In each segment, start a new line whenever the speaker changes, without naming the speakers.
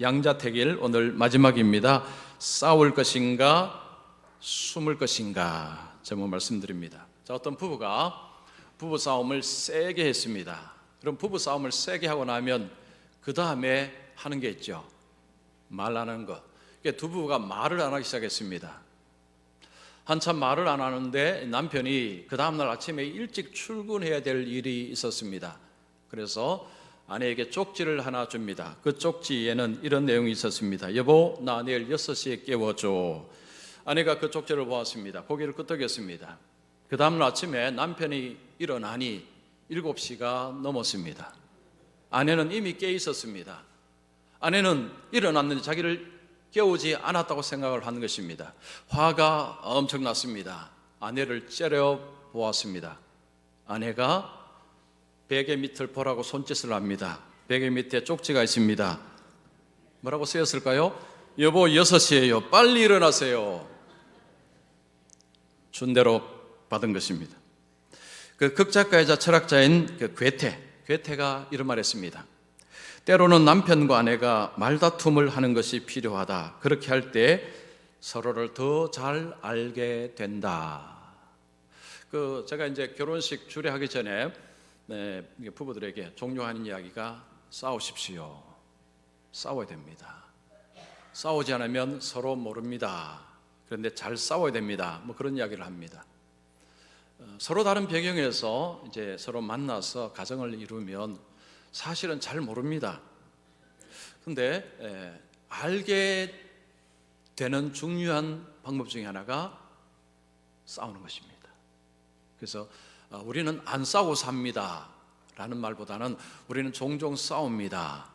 양자택일 오늘 마지막입니다. 싸울 것인가 숨을 것인가 제목 말씀드립니다. 자, 어떤 부부가 부부싸움을 세게 했습니다. 그럼 부부싸움을 세게 하고 나면 그 다음에 하는 게 있죠. 말 안 하는 거. 그러니까 두 부부가 말을 안 하기 시작했습니다. 한참 말을 안 하는데 남편이 그 다음날 아침에 일찍 출근해야 될 일이 있었습니다. 그래서 아내에게 쪽지를 하나 줍니다. 그 쪽지에는 이런 내용이 있었습니다. 여보, 나 내일 6시에 깨워줘. 아내가 그 쪽지를 보았습니다. 고개를 끄덕였습니다. 그 다음날 아침에 남편이 일어나니 7시가 넘었습니다. 아내는 이미 깨 있었습니다. 아내는 일어났는데 자기를 깨우지 않았다고 생각을 하는 것입니다. 화가 엄청났습니다. 아내를 째려 보았습니다. 아내가 베개 밑을 보라고 손짓을 합니다. 베개 밑에 쪽지가 있습니다. 뭐라고 쓰였을까요? 여보, 6시에요. 빨리 일어나세요. 준 대로 받은 것입니다. 그 극작가이자 철학자인 그 괴테가 이런 말 했습니다. 때로는 남편과 아내가 말다툼을 하는 것이 필요하다. 그렇게 할 때 서로를 더 잘 알게 된다. 제가 이제 결혼식 주례하기 전에 부부들에게 종료하는 이야기가 싸우십시오. 싸워야 됩니다. 싸우지 않으면 서로 모릅니다. 그런데 잘 싸워야 됩니다. 그런 이야기를 합니다. 서로 다른 배경에서 이제 서로 만나서 가정을 이루면 사실은 잘 모릅니다. 그런데 알게 되는 중요한 방법 중에 하나가 싸우는 것입니다. 그래서 우리는 안 싸우고 삽니다 라는 말보다는 우리는 종종 싸웁니다,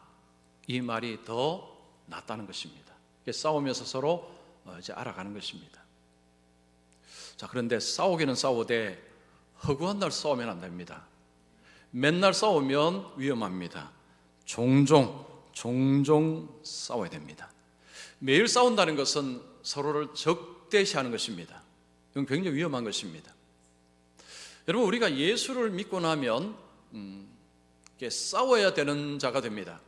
이 말이 더 낫다는 것입니다. 싸우면서 서로 이제 알아가는 것입니다. 자, 그런데 싸우기는 싸우되 허구한 날 싸우면 안 됩니다. 맨날 싸우면 위험합니다. 종종 싸워야 됩니다. 매일 싸운다는 것은 서로를 적대시하는 것입니다. 이건 굉장히 위험한 것입니다. 여러분, 우리가 예수를 믿고 나면 싸워야 되는 자가 됩니다.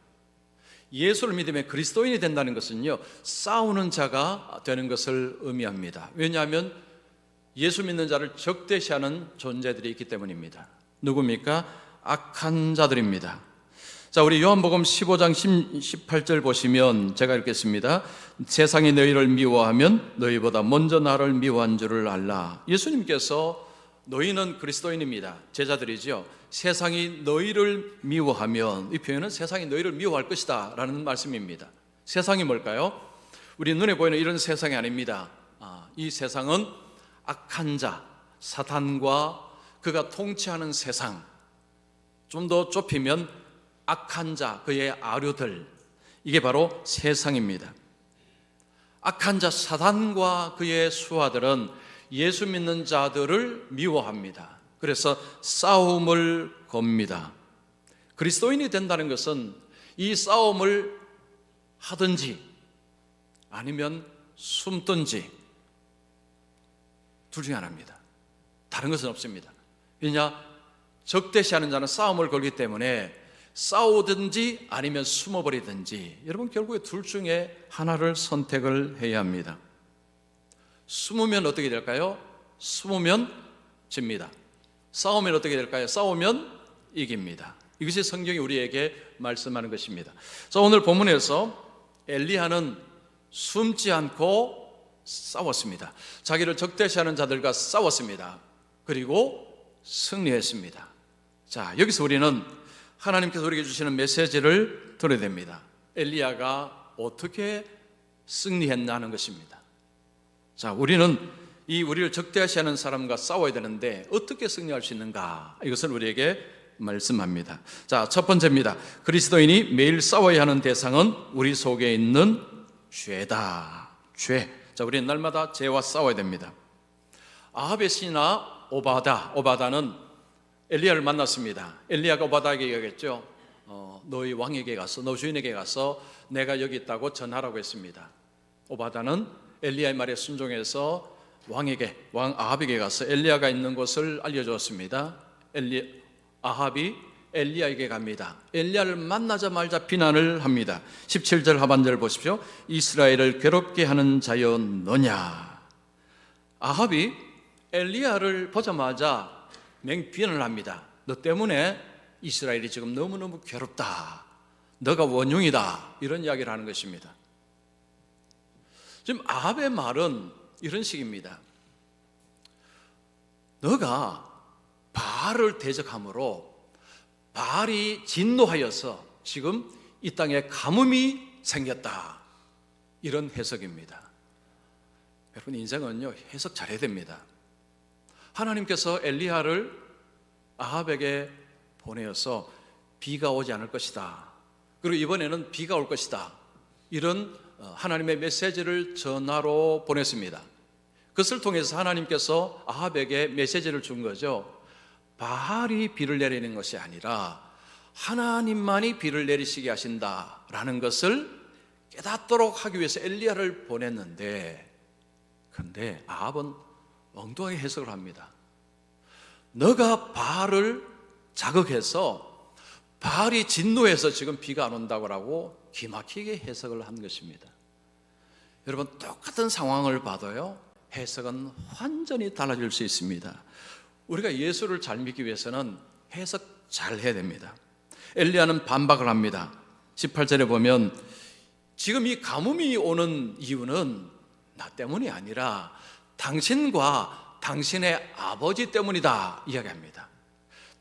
예수를 믿으면 그리스도인이 된다는 것은요, 싸우는 자가 되는 것을 의미합니다. 왜냐하면 예수 믿는 자를 적대시하는 존재들이 있기 때문입니다. 누굽니까? 악한 자들입니다. 자, 우리 요한복음 15장 18절 보시면 제가 읽겠습니다. 세상이 너희를 미워하면 너희보다 먼저 나를 미워한 줄을 알라. 예수님께서 너희는 그리스도인입니다. 제자들이죠. 세상이 너희를 미워하면, 이 표현은 세상이 너희를 미워할 것이다 라는 말씀입니다. 세상이 뭘까요? 우리 눈에 보이는 이런 세상이 아닙니다. 이 세상은 악한 자, 사탄과 그가 통치하는 세상, 좀 더 좁히면 악한 자, 그의 아류들, 이게 바로 세상입니다. 악한 자 사탄과 그의 수하들은 예수 믿는 자들을 미워합니다. 그래서 싸움을 겁니다. 그리스도인이 된다는 것은 이 싸움을 하든지 아니면 숨든지 둘 중에 하나입니다. 다른 것은 없습니다. 왜냐? 적대시하는 자는 싸움을 걸기 때문에 싸우든지 아니면 숨어버리든지, 여러분 결국에 둘 중에 하나를 선택을 해야 합니다. 숨으면 어떻게 될까요? 숨으면 집니다. 싸우면 어떻게 될까요? 싸우면 이깁니다. 이것이 성경이 우리에게 말씀하는 것입니다. 자, 오늘 본문에서 엘리야는 숨지 않고 싸웠습니다. 자기를 적대시하는 자들과 싸웠습니다. 그리고 승리했습니다. 자, 여기서 우리는 하나님께서 우리에게 주시는 메시지를 들어야 됩니다. 엘리야가 어떻게 승리했나는 것입니다. 자, 우리는 우리를 적대시하는 사람과 싸워야 되는데 어떻게 승리할 수 있는가? 이것을 우리에게 말씀합니다. 자, 첫 번째입니다. 그리스도인이 매일 싸워야 하는 대상은 우리 속에 있는 죄다. 죄. 자, 우리는 날마다 죄와 싸워야 됩니다. 아합의 신하 오바다는 엘리야를 만났습니다. 엘리야가 오바다에게 얘기했죠. 너희 왕에게 가서, 너 주인에게 가서 내가 여기 있다고 전하라고 했습니다. 오바다는 엘리야의 말에 순종해서 왕 아합에게 가서 엘리야가 있는 곳을 알려주었습니다. 아합이 엘리야에게 갑니다. 엘리야를 만나자마자 비난을 합니다. 17절 하반절 보십시오. 이스라엘을 괴롭게 하는 자여 너냐. 아합이 엘리야를 보자마자 맹비난을 합니다. 너 때문에 이스라엘이 지금 너무너무 괴롭다. 너가 원흉이다. 이런 이야기를 하는 것입니다. 지금 아합의 말은 이런 식입니다. 너가 바알을 대적함으로 바알이 진노하여서 지금 이 땅에 가뭄이 생겼다. 이런 해석입니다. 여러분, 인생은요, 해석 잘해야 됩니다. 하나님께서 엘리야를 아합에게 보내어서 비가 오지 않을 것이다. 그리고 이번에는 비가 올 것이다. 이런 하나님의 메시지를 전하로 보냈습니다. 그것을 통해서 하나님께서 아합에게 메시지를 준 거죠. 바알이 비를 내리는 것이 아니라 하나님만이 비를 내리시게 하신다라는 것을 깨닫도록 하기 위해서 엘리야를 보냈는데, 그런데 아합은 엉뚱하게 해석을 합니다. 너가 바알을 자극해서 바알이 진노해서 지금 비가 안 온다고 기막히게 해석을 한 것입니다. 여러분, 똑같은 상황을 봐도요, 해석은 완전히 달라질 수 있습니다. 우리가 예수를 잘 믿기 위해서는 해석 잘 해야 됩니다. 엘리야는 반박을 합니다. 18절에 보면 지금 이 가뭄이 오는 이유는 나 때문이 아니라 당신과 당신의 아버지 때문이다 이야기합니다.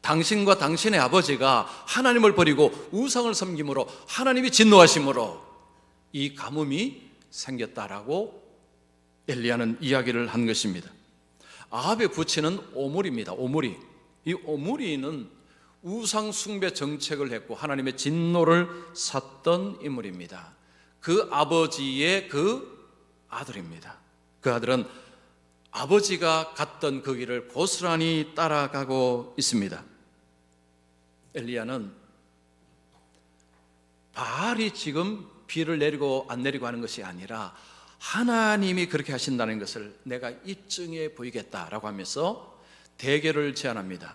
당신과 당신의 아버지가 하나님을 버리고 우상을 섬김으로 하나님이 진노하심으로 이 가뭄이 생겼다라고 엘리야는 이야기를 한 것입니다. 아합의 부친은 오므리입니다. 오므리. 이 오므리는 우상 숭배 정책을 했고 하나님의 진노를 샀던 인물입니다. 그 아버지의 그 아들입니다. 그 아들은 아버지가 갔던 그 길을 고스란히 따라가고 있습니다. 엘리야는 바알이 지금 비를 내리고 안 내리고 하는 것이 아니라 하나님이 그렇게 하신다는 것을 내가 입증해 보이겠다라고 하면서 대결을 제안합니다.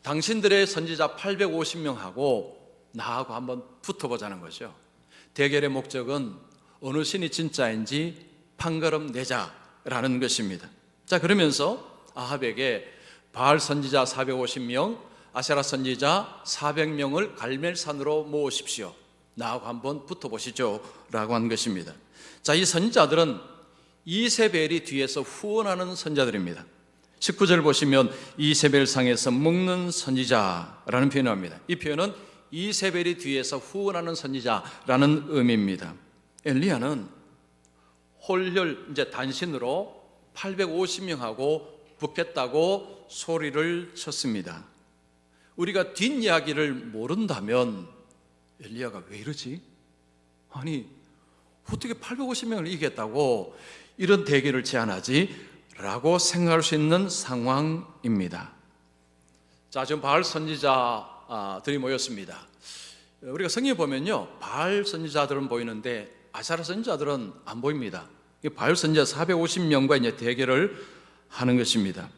당신들의 선지자 850명하고 나하고 한번 붙어보자는 거죠. 대결의 목적은 어느 신이 진짜인지 판가름 내자라는 것입니다. 자, 그러면서 아합에게 바알 선지자 450명, 아세라 선지자 400명을 갈멜산으로 모으십시오. 나하고 한번 붙어보시죠 라고 한 것입니다. 자, 이 선지자들은 이세벨이 뒤에서 후원하는 선지자들입니다. 19절 보시면 이세벨 상에서 먹는 선지자라는 표현을 합니다. 이 표현은 이세벨이 뒤에서 후원하는 선지자라는 의미입니다. 엘리야는 홀혈 이제 단신으로 850명하고 붙겠다고 소리를 쳤습니다. 우리가 뒷이야기를 모른다면 엘리야가 왜 이러지? 아니, 어떻게 850명을 이기겠다고 이런 대결을 제안하지? 라고 생각할 수 있는 상황입니다. 자, 지금 바알 선지자들이 모였습니다. 우리가 성경에 보면요, 바알 선지자들은 보이는데 아사라 선지자들은 안 보입니다. 바알 선지자 450명과 이제 대결을 하는 것입니다.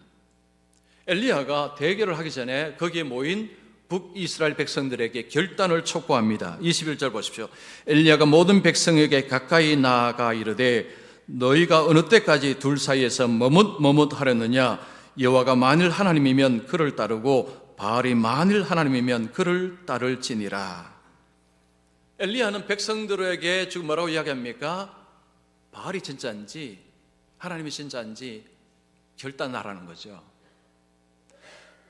엘리야가 대결을 하기 전에 거기에 모인 북이스라엘 백성들에게 결단을 촉구합니다. 21절 보십시오. 엘리야가 모든 백성에게 가까이 나아가 이르되 너희가 어느 때까지 둘 사이에서 머뭇머뭇하려느냐? 여호와가 만일 하나님이면 그를 따르고 바알이 만일 하나님이면 그를 따를지니라. 엘리야는 백성들에게 지금 뭐라고 이야기합니까? 바알이 진짜인지 하나님이 진짜인지 결단하라는 거죠.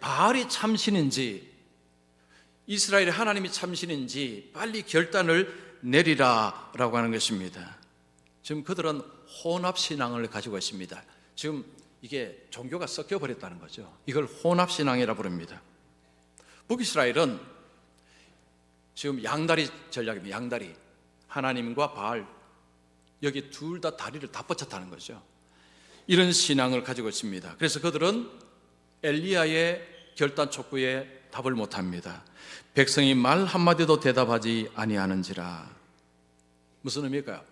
바알이 참신인지 이스라엘의 하나님이 참신인지 빨리 결단을 내리라라고 하는 것입니다. 지금 그들은 혼합신앙을 가지고 있습니다. 지금 이게 종교가 섞여버렸다는 거죠. 이걸 혼합신앙이라 부릅니다. 북이스라엘은 지금 양다리 전략입니다. 양다리. 하나님과 바알, 여기 둘 다 다리를 다 뻗쳤다는 거죠. 이런 신앙을 가지고 있습니다. 그래서 그들은 엘리야의 결단 촉구에 답을 못합니다. 백성이 말 한마디도 대답하지 아니하는지라. 무슨 의미일까요?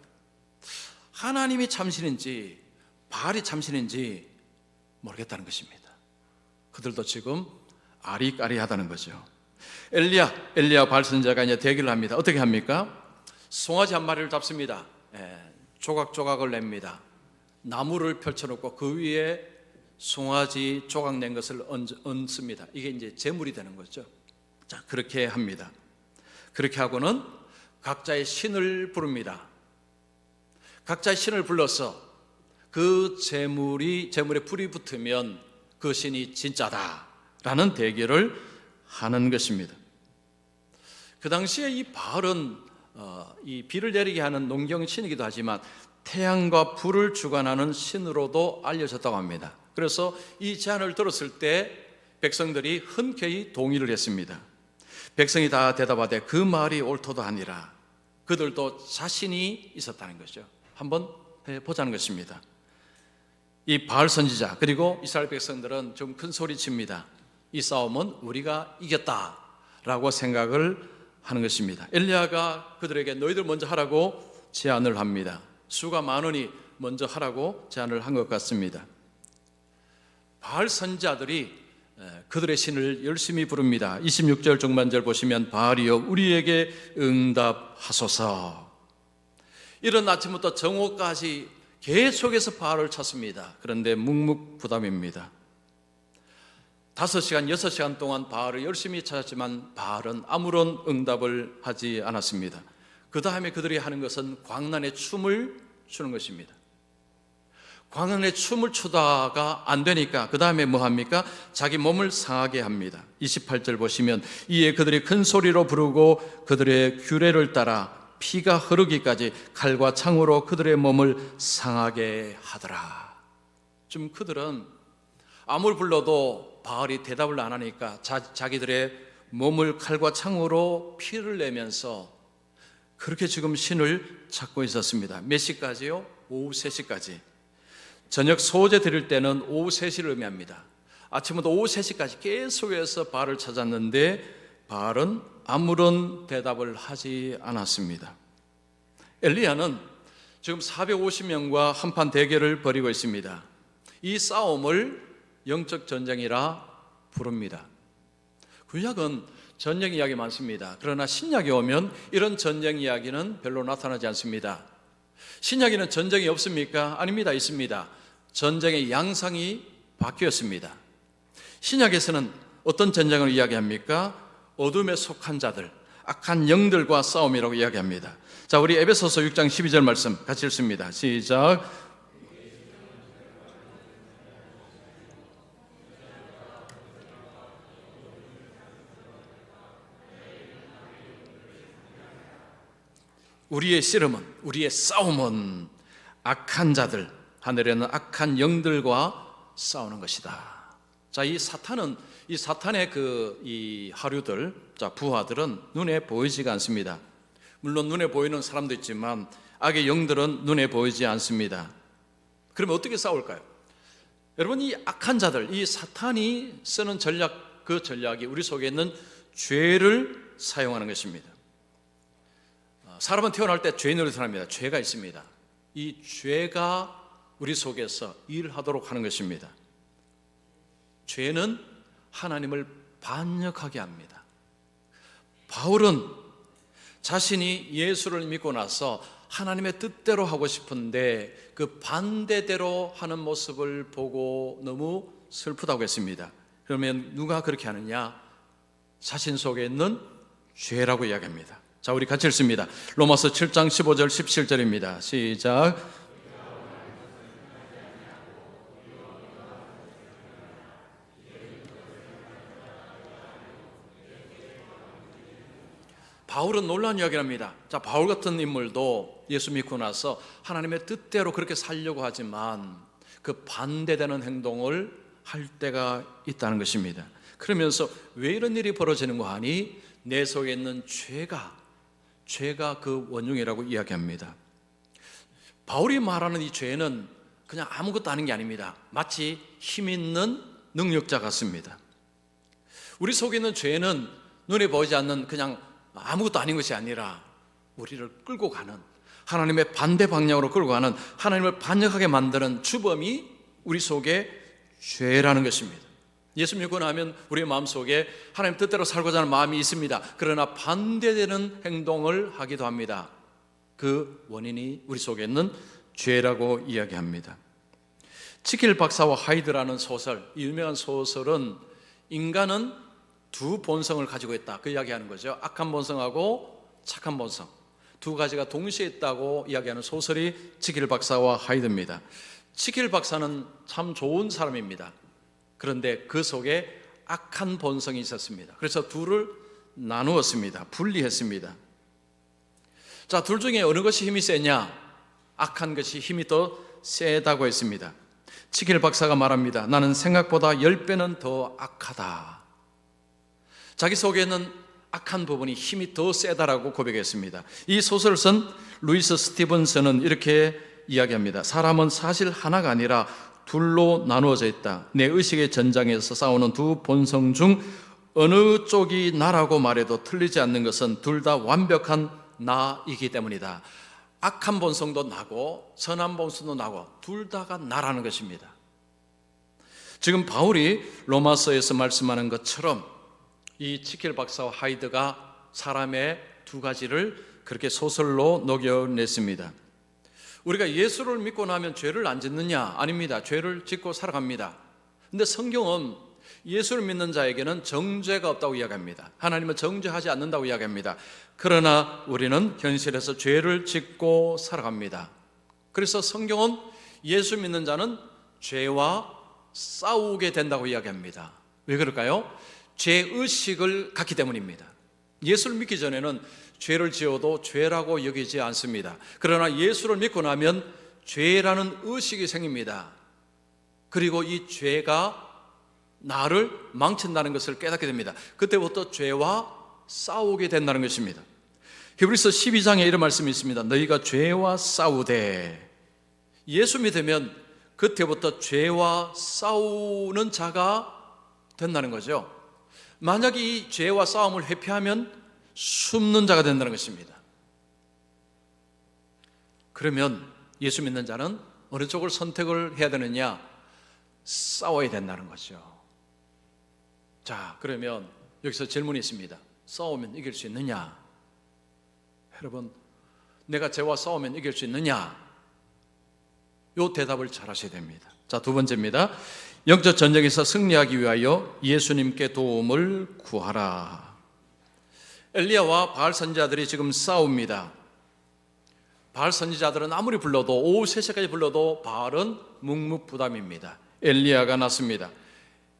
하나님이 참신인지 바알이 참신인지 모르겠다는 것입니다. 그들도 지금 아리까리하다는 거죠. 엘리야 바알 선지자가 이제 대기를 합니다. 어떻게 합니까? 송아지 한 마리를 잡습니다. 조각조각을 냅니다. 나무를 펼쳐놓고 그 위에 송아지 조각 낸 것을 얹습니다. 이게 이제 제물이 되는 거죠. 자, 그렇게 합니다. 그렇게 하고는 각자의 신을 부릅니다. 각자의 신을 불러서 그 제물에 불이 붙으면 그 신이 진짜다라는 대결을 하는 것입니다. 그 당시에 이 바알은 이 비를 내리게 하는 농경 신이기도 하지만 태양과 불을 주관하는 신으로도 알려졌다고 합니다. 그래서 이 제안을 들었을 때 백성들이 흔쾌히 동의를 했습니다. 백성이 다 대답하되 그 말이 옳도도 아니라 그들도 자신이 있었다는 거죠. 한번 해보자는 것입니다. 이 바알 선지자 그리고 이스라엘 백성들은 좀 큰 소리 칩니다. 이 싸움은 우리가 이겼다라고 생각을 하는 것입니다. 엘리야가 그들에게 너희들 먼저 하라고 제안을 합니다. 수가 많으니 먼저 하라고 제안을 한 것 같습니다. 바알 선지자들이 그들의 신을 열심히 부릅니다. 26절 중반절 보시면 바알이여 우리에게 응답하소서. 이른 아침부터 정오까지 계속해서 바알을 찾습니다. 그런데 묵묵부담입니다. 5시간, 6시간 동안 바알을 열심히 찾았지만 바알은 아무런 응답을 하지 않았습니다. 그 다음에 그들이 하는 것은 광란의 춤을 추는 것입니다. 광란의 춤을 추다가 안 되니까 그 다음에 뭐 합니까? 자기 몸을 상하게 합니다. 28절 보시면 이에 그들이 큰 소리로 부르고 그들의 규례를 따라 피가 흐르기까지 칼과 창으로 그들의 몸을 상하게 하더라. 좀 그들은 아무리 불러도 바알이 대답을 안 하니까 자기들의 몸을 칼과 창으로 피를 내면서 그렇게 지금 신을 찾고 있었습니다. 몇 시까지요? 오후 3시까지. 저녁 소제 드릴 때는 오후 3시를 의미합니다. 아침부터 오후 3시까지 계속해서 바알을 찾았는데 바알은 아무런 대답을 하지 않았습니다. 엘리야는 지금 450명과 한판 대결을 벌이고 있습니다. 이 싸움을 영적 전쟁이라 부릅니다. 구약은 전쟁 이야기 많습니다. 그러나 신약에 오면 이런 전쟁 이야기는 별로 나타나지 않습니다. 신약에는 전쟁이 없습니까? 아닙니다. 있습니다. 전쟁의 양상이 바뀌었습니다. 신약에서는 어떤 전쟁을 이야기합니까? 어둠에 속한 자들, 악한 영들과 싸움이라고 이야기합니다. 자, 우리 에베소서 6장 12절 말씀 같이 읽습니다. 시작. 우리의 씨름은, 우리의 싸움은 악한 자들, 하늘에는 악한 영들과 싸우는 것이다. 자, 이 사탄의 이 하류들, 자, 부하들은 눈에 보이지가 않습니다. 물론 눈에 보이는 사람도 있지만 악의 영들은 눈에 보이지 않습니다. 그러면 어떻게 싸울까요? 여러분, 이 악한 자들, 이 사탄이 쓰는 전략, 그 전략이 우리 속에 있는 죄를 사용하는 것입니다. 사람은 태어날 때 죄인으로 태어납니다. 죄가 있습니다. 이 죄가 우리 속에서 일하도록 하는 것입니다. 죄는 하나님을 반역하게 합니다. 바울은 자신이 예수를 믿고 나서 하나님의 뜻대로 하고 싶은데 그 반대대로 하는 모습을 보고 너무 슬프다고 했습니다. 그러면 누가 그렇게 하느냐? 자신 속에 있는 죄라고 이야기합니다. 자, 우리 같이 읽습니다. 로마서 7장 15절 17절입니다. 시작. 바울은 놀라운 이야기를 합니다. 자, 바울 같은 인물도 예수 믿고 나서 하나님의 뜻대로 그렇게 살려고 하지만 그 반대되는 행동을 할 때가 있다는 것입니다. 그러면서 왜 이런 일이 벌어지는가 하니 내 속에 있는 죄가 그 원흉이라고 이야기합니다. 바울이 말하는 이 죄는 그냥 아무것도 아닌 게 아닙니다. 마치 힘 있는 능력자 같습니다. 우리 속에 있는 죄는 눈에 보이지 않는 그냥 아무것도 아닌 것이 아니라 우리를 끌고 가는, 하나님의 반대 방향으로 끌고 가는, 하나님을 반역하게 만드는 주범이 우리 속에 죄라는 것입니다. 예수 믿고 나면 우리의 마음속에 하나님 뜻대로 살고자 하는 마음이 있습니다. 그러나 반대되는 행동을 하기도 합니다. 그 원인이 우리 속에 있는 죄라고 이야기합니다. 지킬 박사와 하이드라는 소설, 이 유명한 소설은 인간은 두 본성을 가지고 있다, 그 이야기하는 거죠. 악한 본성하고 착한 본성, 두 가지가 동시에 있다고 이야기하는 소설이 지킬 박사와 하이드입니다. 지킬 박사는 참 좋은 사람입니다. 그런데 그 속에 악한 본성이 있었습니다. 그래서 둘을 나누었습니다. 분리했습니다. 자, 둘 중에 어느 것이 힘이 세냐? 악한 것이 힘이 더 세다고 했습니다. 지킬 박사가 말합니다. 나는 생각보다 10배는 더 악하다. 자기 속에는 악한 부분이 힘이 더 세다라고 고백했습니다. 이 소설을 쓴 루이스 스티븐슨은 이렇게 이야기합니다. 사람은 사실 하나가 아니라 둘로 나누어져 있다. 내 의식의 전장에서 싸우는 두 본성 중 어느 쪽이 나라고 말해도 틀리지 않는 것은 둘 다 완벽한 나이기 때문이다. 악한 본성도 나고 선한 본성도 나고 둘 다가 나라는 것입니다. 지금 바울이 로마서에서 말씀하는 것처럼 이 지킬 박사와 하이드가 사람의 두 가지를 그렇게 소설로 녹여냈습니다. 우리가 예수를 믿고 나면 죄를 안 짓느냐? 아닙니다. 죄를 짓고 살아갑니다. 근데 성경은 예수를 믿는 자에게는 정죄가 없다고 이야기합니다. 하나님은 정죄하지 않는다고 이야기합니다. 그러나 우리는 현실에서 죄를 짓고 살아갑니다. 그래서 성경은 예수 믿는 자는 죄와 싸우게 된다고 이야기합니다. 왜 그럴까요? 죄의식을 갖기 때문입니다. 예수를 믿기 전에는 죄를 지어도 죄라고 여기지 않습니다. 그러나 예수를 믿고 나면 죄라는 의식이 생깁니다. 그리고 이 죄가 나를 망친다는 것을 깨닫게 됩니다. 그때부터 죄와 싸우게 된다는 것입니다. 히브리서 12장에 이런 말씀이 있습니다. 너희가 죄와 싸우되. 예수 믿으면 그때부터 죄와 싸우는 자가 된다는 거죠. 만약 이 죄와 싸움을 회피하면 숨는 자가 된다는 것입니다. 그러면 예수 믿는 자는 어느 쪽을 선택을 해야 되느냐? 싸워야 된다는 거죠. 자, 그러면 여기서 질문이 있습니다. 싸우면 이길 수 있느냐? 여러분, 내가 죄와 싸우면 이길 수 있느냐? 이 대답을 잘 하셔야 됩니다. 자, 두 번째입니다. 영적 전쟁에서 승리하기 위하여 예수님께 도움을 구하라. 엘리야와 바알 선지자들이 지금 싸웁니다. 바알 선지자들은 아무리 불러도 오후 3시까지 불러도 바알은 묵묵부담입니다. 엘리야가 났습니다.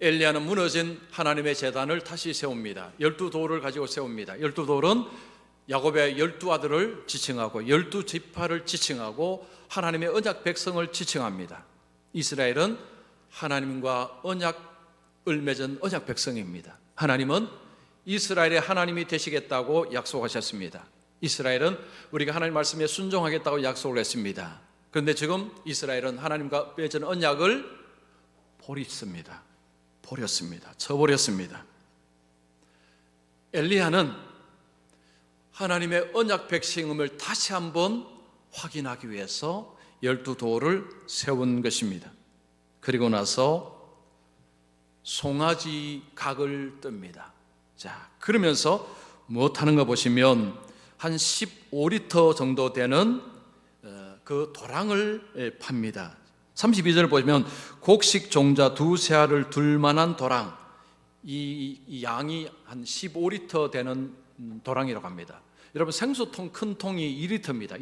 엘리야는 무너진 하나님의 제단을 다시 세웁니다. 12돌을 가지고 세웁니다. 12돌은 야곱의 12아들을 지칭하고 12지파를 지칭하고 하나님의 언약 백성을 지칭합니다. 이스라엘은 하나님과 언약을 맺은 언약 백성입니다. 하나님은 이스라엘의 하나님이 되시겠다고 약속하셨습니다. 이스라엘은 우리가 하나님 말씀에 순종하겠다고 약속을 했습니다. 그런데 지금 이스라엘은 하나님과 맺은 언약을 버렸습니다. 저버렸습니다. 엘리야는 하나님의 언약 백성임을 다시 한번 확인하기 위해서 12돌을 세운 것입니다. 그리고 나서 송아지 각을 뜹니다. 자, 그러면서 무엇하는가 보시면 한 15리터 정도 되는 그 도랑을 팝니다. 32절을 보시면 곡식 종자 2세알을 둘만한 도랑, 이 양이 한 15리터 되는 도랑이라고 합니다. 여러분, 생수통 큰 통이 2리터입니다.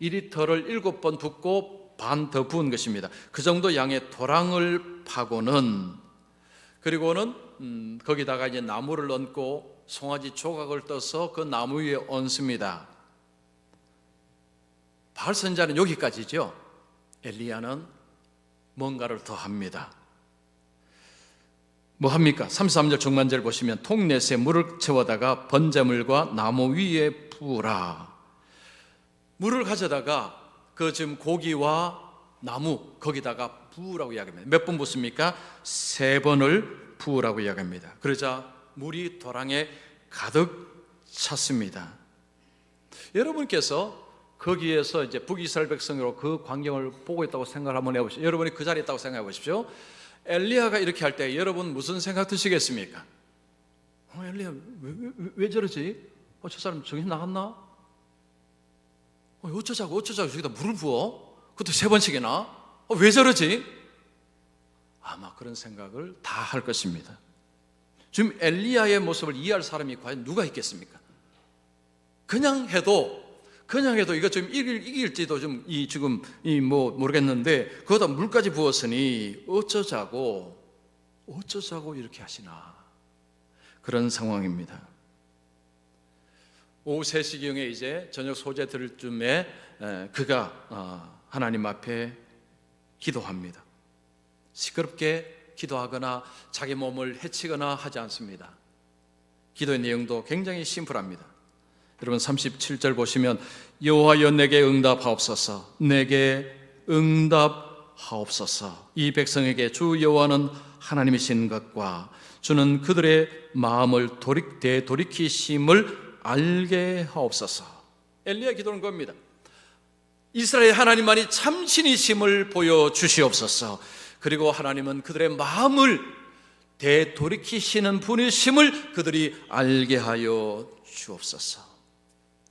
2리터를 7번 붓고 반 더 부은 것입니다. 그 정도 양의 도랑을 파고는, 그리고는 거기다가 이제 나무를 얹고 송아지 조각을 떠서 그 나무 위에 얹습니다. 바알 선지자는 여기까지죠. 엘리야는 뭔가를 더 합니다. 뭐 합니까? 33절 중반절 보시면 통넷에 물을 채워다가 번제물과 나무 위에 부으라. 물을 가져다가 그 지금 고기와 나무 거기다가 부으라고 이야기합니다. 몇 번 붓습니까? 3번을 부으라고 이야기합니다. 그러자 물이 도랑에 가득 찼습니다. 여러분께서 거기에서 이제 북이스라엘 백성으로 그 광경을 보고 있다고 생각을 한번 해보십시오. 여러분이 그 자리에 있다고 생각해 보십시오. 엘리야가 이렇게 할 때 여러분 무슨 생각 드시겠습니까? 엘리야 왜 저러지? 저 사람 정신 나갔나? 어쩌자고 저기다 물을 부어? 그것도 3번씩이나? 왜 저러지? 아마 그런 생각을 다 할 것입니다. 지금 엘리야의 모습을 이해할 사람이 과연 누가 있겠습니까? 그냥 해도 이거 좀 이길지도 좀 지금 모르겠는데 거기다 물까지 부었으니 어쩌자고 이렇게 하시나, 그런 상황입니다. 오후 3시경에 이제 저녁 소재 들을 쯤에 그가 하나님 앞에 기도합니다. 시끄럽게 기도하거나 자기 몸을 해치거나 하지 않습니다. 기도의 내용도 굉장히 심플합니다. 여러분 37절 보시면 여호와여 내게 응답하옵소서, 내게 응답하옵소서. 이 백성에게 주 여호와는 하나님이신 것과 주는 그들의 마음을 되돌이키심을 알게 하옵소서. 엘리야 기도는 겁니다. 이스라엘 하나님만이 참신이심을 보여주시옵소서. 그리고 하나님은 그들의 마음을 되돌이키시는 분이심을 그들이 알게 하여 주옵소서.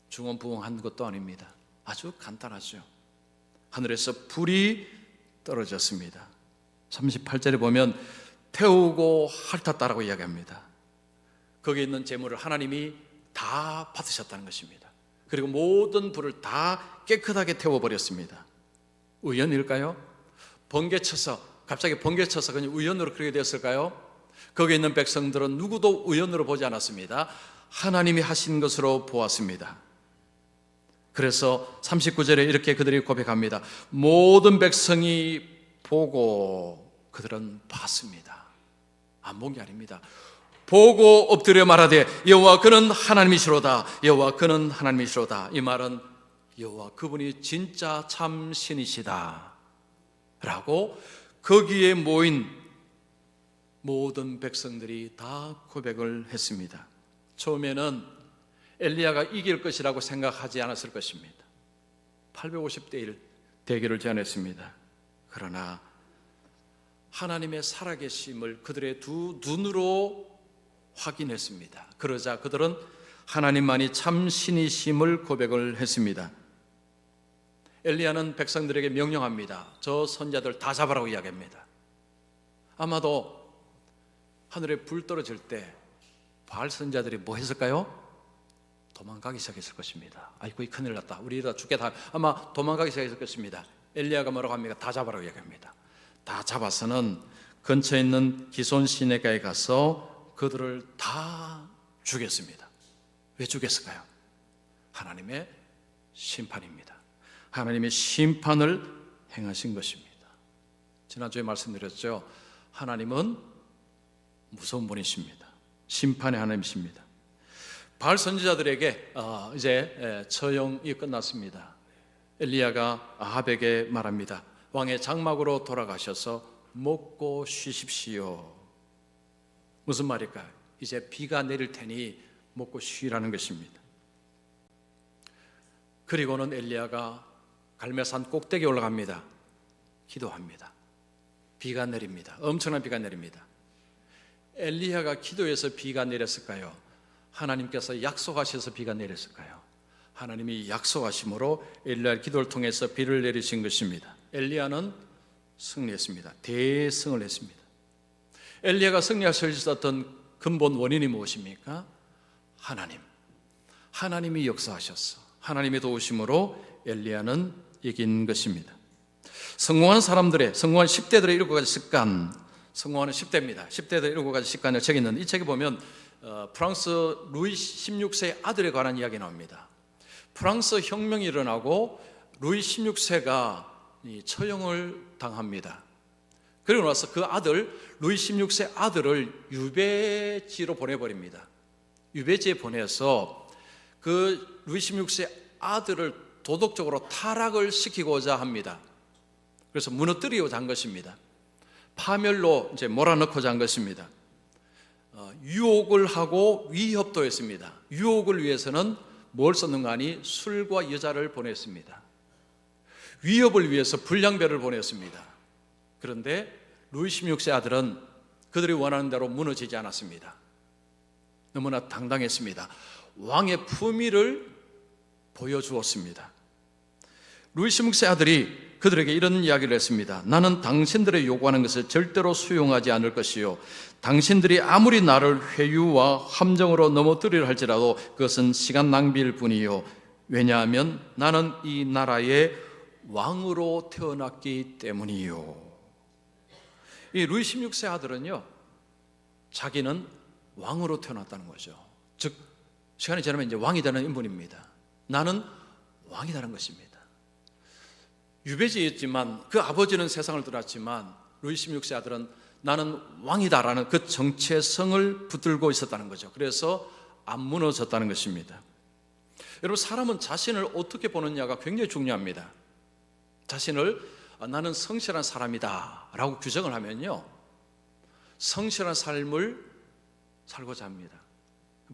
중언부언한 것도 아닙니다. 아주 간단하죠. 하늘에서 불이 떨어졌습니다. 38절에 보면 태우고 핥았다라고 이야기합니다. 거기에 있는 재물을 하나님이 다 받으셨다는 것입니다. 그리고 모든 불을 다 깨끗하게 태워버렸습니다. 우연일까요? 갑자기 번개쳐서 그냥 우연으로 그렇게 되었을까요? 거기에 있는 백성들은 누구도 우연으로 보지 않았습니다. 하나님이 하신 것으로 보았습니다. 그래서 39절에 이렇게 그들이 고백합니다. 모든 백성이 보고 그들은 봤습니다. 안 본 게 아닙니다. 보고 엎드려 말하되 여호와 그는 하나님이시로다, 여호와 그는 하나님이시로다. 이 말은 여호와 그분이 진짜 참 신이시다 라고 거기에 모인 모든 백성들이 다 고백을 했습니다. 처음에는 엘리야가 이길 것이라고 생각하지 않았을 것입니다. 850대 1 대결을 제안했습니다. 그러나 하나님의 살아계심을 그들의 두 눈으로 확인했습니다. 그러자 그들은 하나님만이 참 신이심을 고백을 했습니다. 엘리야는 백성들에게 명령합니다. 저 선자들 다 잡아라고 이야기합니다. 아마도 하늘에 불 떨어질 때 바알 선자들이 뭐 했을까요? 도망가기 시작했을 것입니다. 아이고 큰일 났다, 우리 이러다 죽겠다, 아마 도망가기 시작했을 것입니다. 엘리야가 뭐라고 합니까? 다 잡아라고 이야기합니다. 다 잡아서는 근처에 있는 기손 시내가에 가서 그들을 다 죽였습니다. 왜 죽였을까요? 하나님의 심판입니다. 하나님의 심판을 행하신 것입니다. 지난주에 말씀드렸죠. 하나님은 무서운 분이십니다. 심판의 하나님이십니다. 바알 선지자들에게 이제 처형이 끝났습니다. 엘리야가 아합에게 말합니다. 왕의 장막으로 돌아가셔서 먹고 쉬십시오. 무슨 말일까요? 이제 비가 내릴 테니 먹고 쉬라는 것입니다. 그리고는 엘리야가 갈멜산 꼭대기에 올라갑니다. 기도합니다. 비가 내립니다. 엄청난 비가 내립니다. 엘리야가 기도해서 비가 내렸을까요? 하나님께서 약속하셔서 비가 내렸을까요? 하나님이 약속하심으로 엘리야의 기도를 통해서 비를 내리신 것입니다. 엘리야는 승리했습니다. 대승을 했습니다. 엘리야가 승리할 수 있었던 근본 원인이 무엇입니까? 하나님이 역사하셨어. 하나님의 도우심으로 엘리야는 이긴 것입니다. 성공한 10대들의 7가지 습관, 성공하는 10대입니다. 10대들의 7가지 습관을 책에 있는데, 이 책에 보면 프랑스 루이 16세의 아들에 관한 이야기 나옵니다. 프랑스 혁명이 일어나고 루이 16세가 처형을 당합니다. 그리고 나서 그 아들, 루이 16세 아들을 유배지로 보내버립니다. 유배지에 보내서 그 루이 16세 아들을 도덕적으로 타락을 시키고자 합니다. 그래서 무너뜨리고자 한 것입니다. 파멸로 이제 몰아넣고자 한 것입니다. 유혹을 하고 위협도 했습니다. 유혹을 위해서는 뭘 썼는가 하니 술과 여자를 보냈습니다. 위협을 위해서 불량배를 보냈습니다. 그런데 루이 16세 아들은 그들이 원하는 대로 무너지지 않았습니다. 너무나 당당했습니다. 왕의 품위를 보여주었습니다. 루이 16세 아들이 그들에게 이런 이야기를 했습니다. 나는 당신들의 요구하는 것을 절대로 수용하지 않을 것이요, 당신들이 아무리 나를 회유와 함정으로 넘어뜨리려 할지라도 그것은 시간 낭비일 뿐이요, 왜냐하면 나는 이 나라의 왕으로 태어났기 때문이요. 이 루이 16세 아들은요, 자기는 왕으로 태어났다는 거죠. 즉 시간이 지나면 이제 왕이 되는 인물입니다. 나는 왕이라는 것입니다. 유배지였지만 그 아버지는 세상을 떠났지만 루이 16세 아들은 나는 왕이다라는 그 정체성을 붙들고 있었다는 거죠. 그래서 안 무너졌다는 것입니다. 여러분, 사람은 자신을 어떻게 보느냐가 굉장히 중요합니다. 자신을 나는 성실한 사람이다 라고 규정을 하면요, 성실한 삶을 살고자 합니다.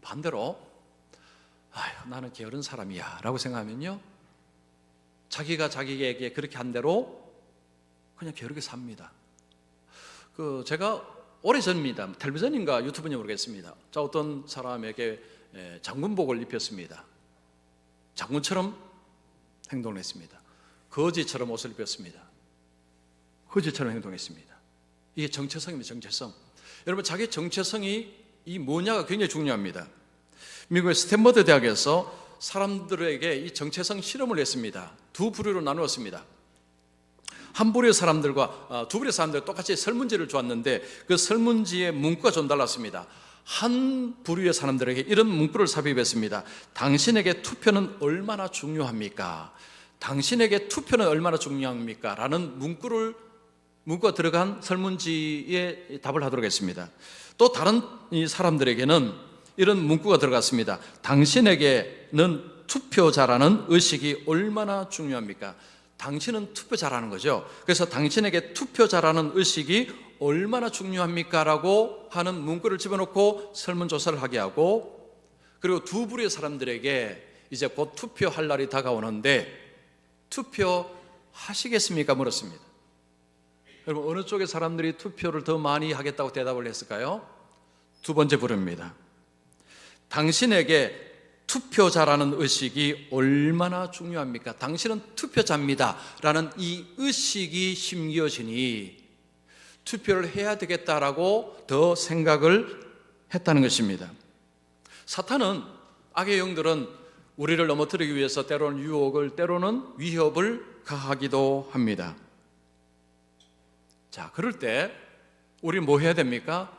반대로 나는 게으른 사람이야 라고 생각하면요, 자기가 자기에게 그렇게 한 대로 그냥 게으르게 삽니다. 제가 오래전입니다. 텔레비전인가 유튜브인지 모르겠습니다. 어떤 사람에게 장군복을 입혔습니다. 장군처럼 행동을 했습니다. 거지처럼 옷을 입혔습니다. 거지처럼 행동했습니다. 이게 정체성입니다. 정체성. 여러분, 자기 정체성이 이 뭐냐가 굉장히 중요합니다. 미국의 스탠퍼드 대학에서 사람들에게 이 정체성 실험을 했습니다. 두 부류로 나누었습니다. 한 부류의 사람들과 두 부류의 사람들 똑같이 설문지를 주었는데 그 설문지의 문구가 좀 달랐습니다. 한 부류의 사람들에게 이런 문구를 삽입했습니다. 당신에게 투표는 얼마나 중요합니까? 당신에게 투표는 얼마나 중요합니까? 라는 문구가 들어간 설문지에 답을 하도록 했습니다. 또 다른 이 사람들에게는 이런 문구가 들어갔습니다. 당신에게는 투표자라는 의식이 얼마나 중요합니까? 당신은 투표자라는 거죠. 그래서 당신에게 투표자라는 의식이 얼마나 중요합니까? 라고 하는 문구를 집어넣고 설문조사를 하게 하고, 그리고 두 부류의 사람들에게 이제 곧 투표할 날이 다가오는데 투표하시겠습니까? 물었습니다. 여러분, 어느 쪽의 사람들이 투표를 더 많이 하겠다고 대답을 했을까요? 두 번째 부류입니다. 당신에게 투표자라는 의식이 얼마나 중요합니까? 당신은 투표자입니다 라는 이 의식이 심겨지니 투표를 해야 되겠다라고 더 생각을 했다는 것입니다. 사탄은, 악의 영들은 우리를 넘어뜨리기 위해서 때로는 유혹을, 때로는 위협을 가하기도 합니다. 자, 그럴 때 우리 뭐 해야 됩니까?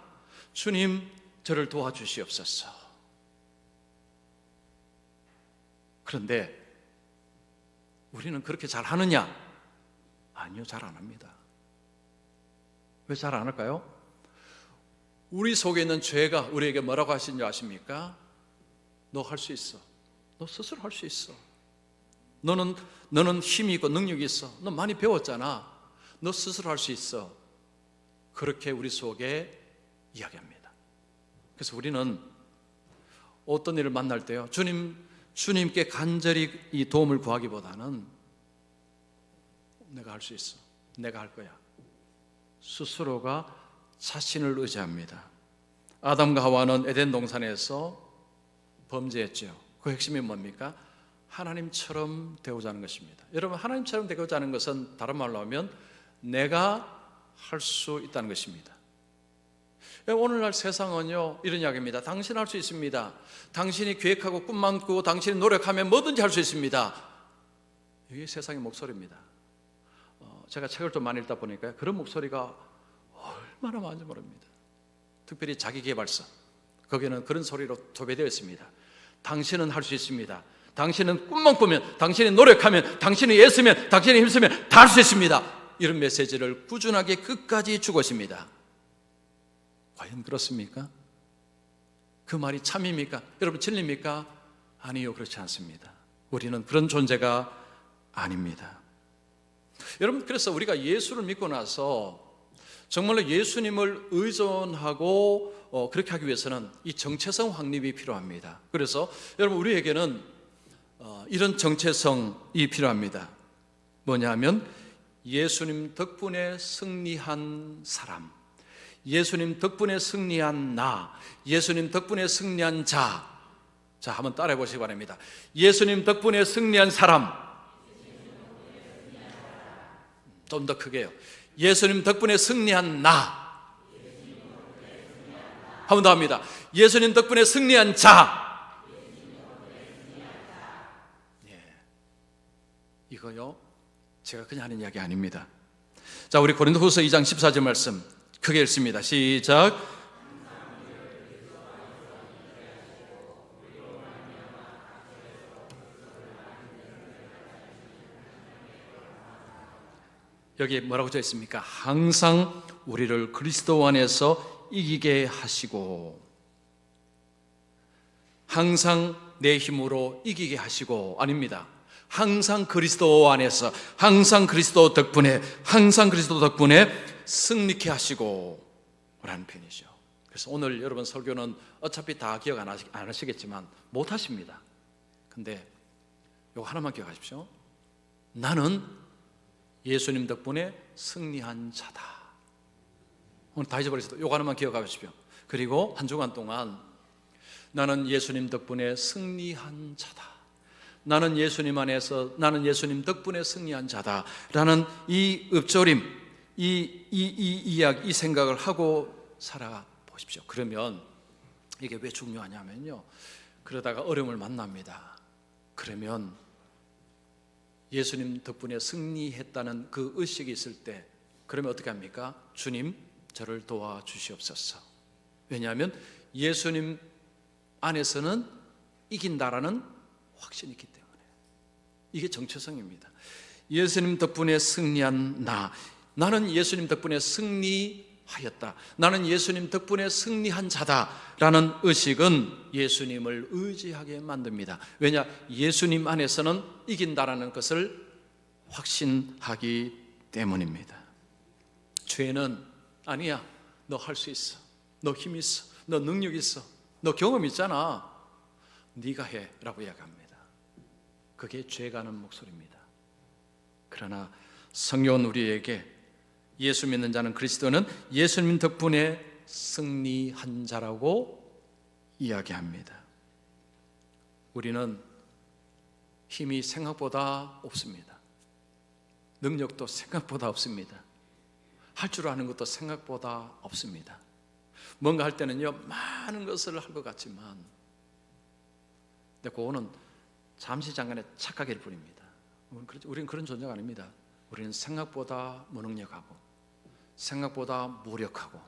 주님, 저를 도와주시옵소서. 그런데 우리는 그렇게 잘 하느냐? 아니요, 잘 안 합니다. 왜 잘 안 할까요? 우리 속에 있는 죄가 우리에게 뭐라고 하신 줄 아십니까? 너 할 수 있어. 너 스스로 할 수 있어. 너는 힘이 있고 능력이 있어. 너 많이 배웠잖아. 너 스스로 할 수 있어. 그렇게 우리 속에 이야기합니다. 그래서 우리는 어떤 일을 만날 때요, 주님께 간절히 이 도움을 구하기보다는 내가 할 수 있어, 내가 할 거야, 스스로가 자신을 의지합니다. 아담과 하와는 에덴 동산에서 범죄했죠. 그 핵심이 뭡니까? 하나님처럼 되고자 하는 것입니다. 여러분, 하나님처럼 되고자 하는 것은 다른 말로 하면 내가 할 수 있다는 것입니다. 오늘날 세상은요, 이런 이야기입니다. 당신 할 수 있습니다. 당신이 계획하고 꿈만 꾸고 당신이 노력하면 뭐든지 할 수 있습니다. 이게 세상의 목소리입니다. 제가 책을 좀 많이 읽다 보니까 그런 목소리가 얼마나 많은지 모릅니다. 특별히 자기계발서, 거기는 그런 소리로 도배되어 있습니다. 당신은 할 수 있습니다. 당신은 꿈만 꾸면, 당신이 노력하면, 당신이 애쓰면, 당신이 힘쓰면 다 할 수 있습니다. 이런 메시지를 꾸준하게 끝까지 주고 있습니다. 과연 그렇습니까? 그 말이 참입니까? 여러분, 진리입니까? 아니요, 그렇지 않습니다. 우리는 그런 존재가 아닙니다. 여러분, 그래서 우리가 예수를 믿고 나서 정말로 예수님을 의존하고 그렇게 하기 위해서는 이 정체성 확립이 필요합니다. 그래서 여러분, 우리에게는 이런 정체성이 필요합니다. 뭐냐 하면 예수님 덕분에 승리한 사람, 예수님 덕분에 승리한 나, 예수님 덕분에 승리한 자. 자, 한번 따라해 보시기 바랍니다. 예수님 덕분에 승리한 사람. 좀 더 크게요. 예수님 덕분에 승리한 나. 한 번 더 합니다. 예수님 덕분에 승리한 자. 예. 이거요, 제가 그냥 하는 이야기 아닙니다. 자, 우리 고린도후서 2장 14절 말씀 크게 읽습니다. 시작. 여기에 뭐라고 써 있습니까? 항상 우리를 그리스도 안에서 이기게 하시고, 항상 내 힘으로 이기게 하시고, 아닙니다. 항상 그리스도 안에서, 항상 그리스도 덕분에, 항상 그리스도 덕분에 승리케 하시고 라는 표현이죠. 그래서 오늘 여러분 설교는 어차피 다 기억 안 하시겠지만 못 하십니다. 근데 이거 하나만 기억하십시오. 나는 예수님 덕분에 승리한 자다. 오늘 다 잊어버리셔도 이거 하나만 기억하십시오. 그리고 한 주간 동안 나는 예수님 덕분에 승리한 자다, 나는 예수님 안에서, 나는 예수님 덕분에 승리한 자다 라는 이 읊조림, 이 이야기, 이 생각을 하고 살아보십시오. 그러면 이게 왜 중요하냐면요, 그러다가 어려움을 만납니다. 그러면 예수님 덕분에 승리했다는 그 의식이 있을 때, 그러면 어떻게 합니까? 주님, 저를 도와주시옵소서. 왜냐하면 예수님 안에서는 이긴다라는 확신이 있기 때문에. 이게 정체성입니다. 예수님 덕분에 승리한 나, 나는 예수님 덕분에 승리하였다, 나는 예수님 덕분에 승리한 자다라는 의식은 예수님을 의지하게 만듭니다. 왜냐? 예수님 안에서는 이긴다라는 것을 확신하기 때문입니다. 죄는 아니야, 너 할 수 있어, 너 힘 있어, 너 능력 있어, 너 경험 있잖아, 네가 해 라고 이야기합니다. 그게 죄가 하는 목소리입니다. 그러나 성경은 우리에게 예수 믿는 자는, 그리스도는 예수님 덕분에 승리한 자라고 이야기합니다. 우리는 힘이 생각보다 없습니다. 능력도 생각보다 없습니다. 할 줄 아는 것도 생각보다 없습니다. 뭔가 할 때는요, 많은 것을 할 것 같지만, 근데 그거는 잠시 잠깐의 착각일 뿐입니다. 우리는 그런 존재가 아닙니다. 우리는 생각보다 무능력하고, 생각보다 무력하고,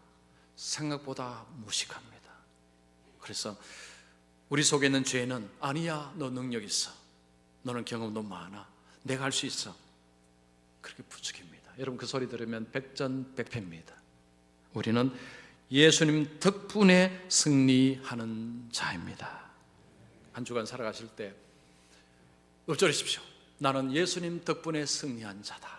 생각보다 무식합니다. 그래서 우리 속에 있는 죄는 아니야, 너 능력 있어, 너는 경험도 많아, 내가 할 수 있어, 그렇게 부추깁니다. 여러분 그 소리 들으면 백전백패입니다. 우리는 예수님 덕분에 승리하는 자입니다. 한 주간 살아가실 때 읊조리십시오. 나는 예수님 덕분에 승리한 자다,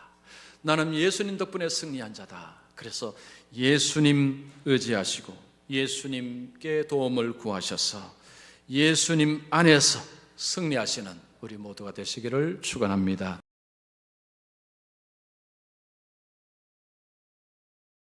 나는 예수님 덕분에 승리한 자다. 그래서 예수님 의지하시고 예수님께 도움을 구하셔서 예수님 안에서 승리하시는 우리 모두가 되시기를 축원합니다.